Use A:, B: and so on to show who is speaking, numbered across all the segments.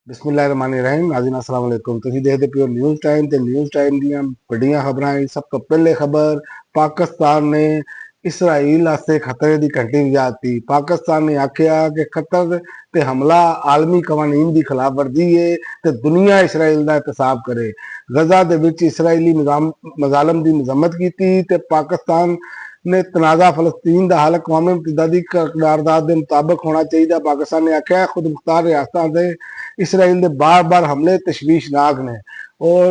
A: बिस्मिल्लाहिर्रहमानिर्रहीम। नाज़रीन अस्सलाम वालेकुम। तुसीं देखदे पियो न्यूज़ टाइम ते न्यूज़ टाइम दीयां बड़ियां खबरां। सब तो पहले खबर, पाकिस्तान ने इसराइल वास्ते खतरे की घंटी बजाती। पाकिस्तान ने आख्या कि खतर ते हमला आलमी कवानीन की खिलाफ वर्जी है ते दुनिया इसराइल का एहतसाब करे। गजा दे विच इसराइली मजालम की मजम्मत की ते पाकिस्तान ने तनाज़ा फलस्तीन का हल अक़वाम मुत्तहिदा की करारदाद के मुताबिक होना चाहिए। पाकिस्तान ने आख्या खुद मुख्तार रियासतां ते इसराइल के बार बार हमले तशवीशनाक ने। और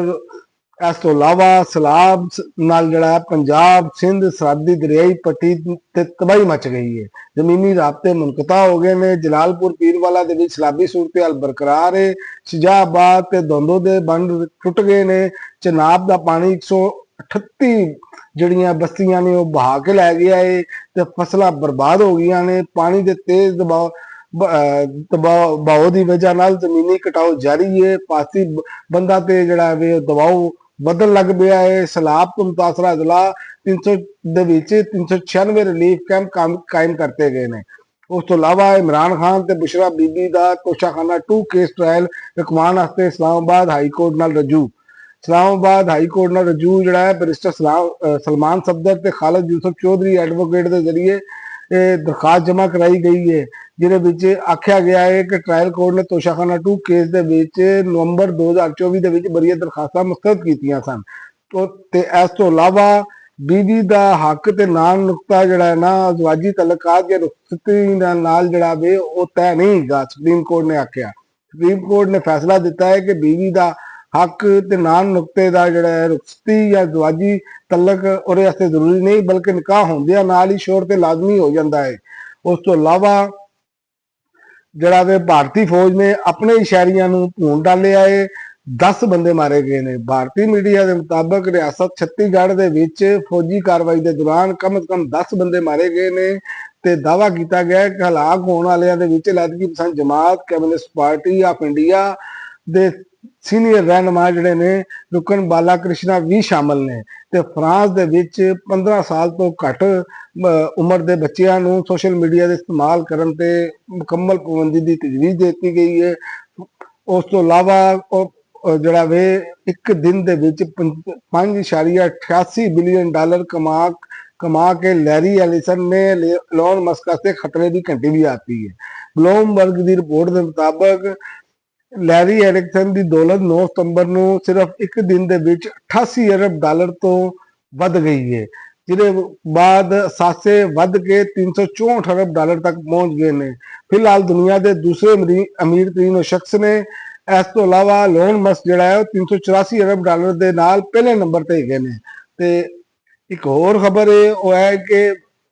A: इस तो इलावा सैलाब नाल जड़ा पंजाब सिंध सरहदी दरियाई पट्टी ते तबाही मच गई है। जमीनी राबते मुनकता हो गए ने। जलालपुर पीरवाला दे विच सैलाबी सूरत हाल बरकरार है। शाहबाद ते दोंदो दे बंद टुट गए ने। चनाब का पानी 138 जड़ियां बस्तियां ने बहा के लै गया है ते फसलां बर्बाद हो गई ने। पानी के तेज दबाव बहाव की वजह नाल जमीनी कटाव जारी है। पासी बंदा ते जड़ा वे दबाव बदल लग पिया है। सैलाब तो मुतासरा अजला 396 रिलीफ कैंप कायम करते गए ने। उस तो इलावा इमरान खान ते बुशरा बीबी का तोशाखाना 2 केस ट्रायल रकमान वास्ते इस्लामाबाद हाई कोर्ट नाल रजू। इस्लामाबाद हाई कोर्ट नाल रजू जड़ा है बैरिस्टर सलमान सफदर ते खालिद यूसुफ चौधरी एडवोकेट के जरिए दरखास्त जमा कराई गई है, जिहदे आख्या गया है कि ट्रायल कोर्ट ने तोशाखाना 2 केस दे नवंबर 2024 दे बड़ियां दरखास्तां मुस्तरद कीतियां सन। ते इस तो इलावा बीवी का हक ते नान नुकता जड़ा है ना अजवाजी तलकात या रुखसती नाल जड़ा वे वो तय नहीं है। सुप्रीम कोर्ट ने आख्या, सुप्रीम कोर्ट ने फैसला दिता है कि बीवी का हक ते नान नुकते का जड़ा है रुखसती या अजवाजी तलक ਉਹਦੇ वास्ते जरूरी नहीं बल्कि निकाह होंदिया नाल ही शोर ते लाजमी हो जाता है। उस तो इलावा जड़ा वे भारतीय फौज ने अपने ही शहरियां भून डालिया है। 10 बंदे मारे गए ने। भारतीय मीडिया के मुताबिक रियासत छत्तीसगढ़ के विच फौजी कार्रवाई के दौरान कम से कम 10 बंदे मारे गए ने ते दावा किया गया है कि हलाक होने वालियां दे विच लैदगी पसंद जमात कम्युनिस्ट पार्टी ऑफ इंडिया दे सीनियर रहनुमा जड़े ने रुकन बाला कृष्णा भी शामिल ने। ते फ्रांस दे विच 15 साल तो घट उम्र के बच्चों सोशल मीडिया के इस्तेमाल करने ते मुकम्मल पाबंदी की तजवीज़ देती गई है। उस तो इलावा जड़ा वे एक दिन के विच 5.88 बिलियन डॉलर कमा के लैरी एलिसन ने एलोन मस्क से खतरे की घंटी भी आती है। ब्लूमबर्ग की रिपोर्ट के मुताबिक लैरी एरिक्सन की दौलत 9 सितंबर को सिर्फ एक दिन के विच 88 अरब डॉलर तो वध गई है, जिहदे बाद सासे वध के 364 अरब डॉलर तक पहुंच गए ने। फिलहाल दुनिया के दूसरे अमीर तरीन शख्स ने। इस तो इलावा एलोन मस्क जड़ा है 384 अरब डॉलर के नाल पहले नंबर ते गए ने। ते एक होर खबर है कि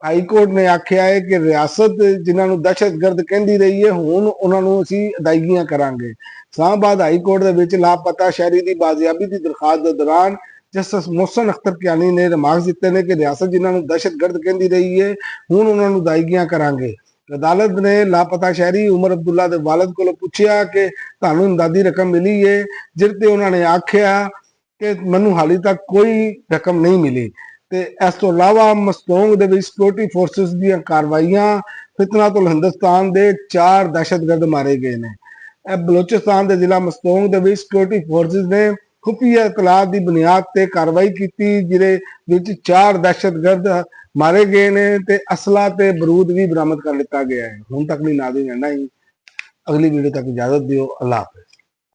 A: हाई कोर्ट ने आख्या है कि रियासत जिन्होंने दहशतगर्द कहती रही है हुण उन्होंने असीं अदायगियां करांगे। इस्लामाबाद हाई कोर्ट दे विच लापता शहरी की बाजियाबी की दरखास्त के दौरान जस्टिस मोहसन अख्तर कियानी ने रिमार्क्स दिते ने कि रियासत जिन्होंने दहशतगर्द कहती रही है हुण उन्होंने अदायगियां करांगे। अदालत ने लापता शहरी उमर अब्दुल्ला के वालिद को पूछा कि तुहानूं इमदादी रकम मिली है, जिस ते उन्होंने आख्या कि मैनूं हाली तक कोई रकम नहीं मिली। ते इस तो इलावा मस्तोंग दे विच सिक्योरिटी फोर्सेस दी कार्रवाइयां फितनातुल हिंदुस्तान दे 4 दहशतगर्द मारे गए ने। बलोचिस्तान के जिला मस्तोंग दे विच सिक्योरिटी फोर्सेस ने खुफिया इतलात की बुनियाद पर कार्रवाई की, जिहदे विच 4 दहशतगर्द मारे गए ने ते असला ते बरूद भी बरामद कर लिता गया है। हुण तक भी नाज़रीन इन्ना ही। अगली वीडियो तक इजाजत दियो। अल्लाह हाफिज़।